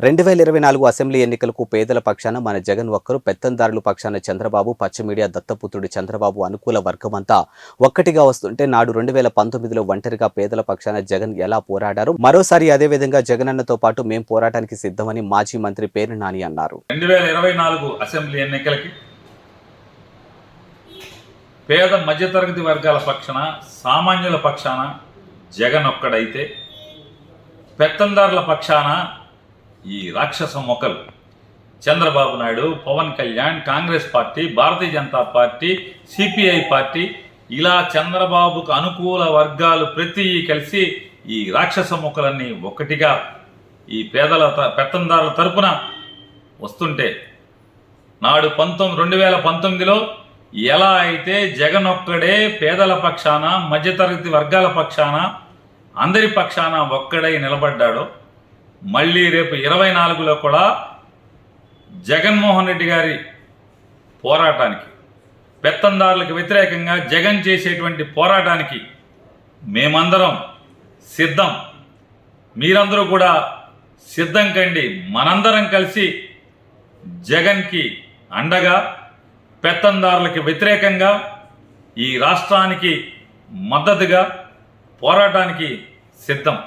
2024 assembly ఎన్నికలకు పేదల పక్షాన మన జగన్ ఒక్కరు, పెత్తందారుల పక్షాన చంద్రబాబు, పచ్చ మీడియా దత్తపుత్రుడు చంద్రబాబు అనుకూల వర్గమంతా ఒక్కటిగా వస్తుంటే నాడు 2019లో ఒంటరిగా పేదల పక్షాన జగన్ ఎలా పోరాడారు, మరోసారి అదే విధంగా జగనన్నతో పాటు మేం పోరాటానికి సిద్ధమని మాజీ మంత్రి పేర్ని నాని అన్నారు. 2024 అసెంబ్లీ ఎన్నికలకి పేద మధ్యతరగతి వర్గాల పక్షాన, సామాన్యుల పక్షాన జగన్ ఒక్కడైతే, పెత్తందారుల పక్షాన ఈ రాక్షస మొక్కలు Chandrababu Naidu, Pawan Kalyan, Congress party, Bharatiya Janata party, CPI party, ఇలా చంద్రబాబుకు అనుకూల వర్గాలు ప్రతి కలిసి ఈ రాక్షస మొక్కలన్నీ ఒక్కటిగా ఈ పెత్తందారుల తరపున వస్తుంటే, నాడు 2019లో ఎలా అయితే జగన్ ఒక్కడే పేదల పక్షాన, మధ్యతరగతి వర్గాల పక్షాన, అందరి పక్షాన ఒక్కడై నిలబడ్డాడో, మళ్ళీ రేపు 24లో కూడా జగన్మోహన్ రెడ్డి గారి పోరాటానికి, పెత్తందారులకు వ్యతిరేకంగా జగన్ చేసేటువంటి పోరాటానికి మేమందరం సిద్ధం. మీరందరూ కూడా సిద్ధం కండి. మనందరం కలిసి జగన్కి అండగా, పెత్తందారులకి వ్యతిరేకంగా, ఈ రాష్ట్రానికి మద్దతుగా పోరాటానికి సిద్ధం.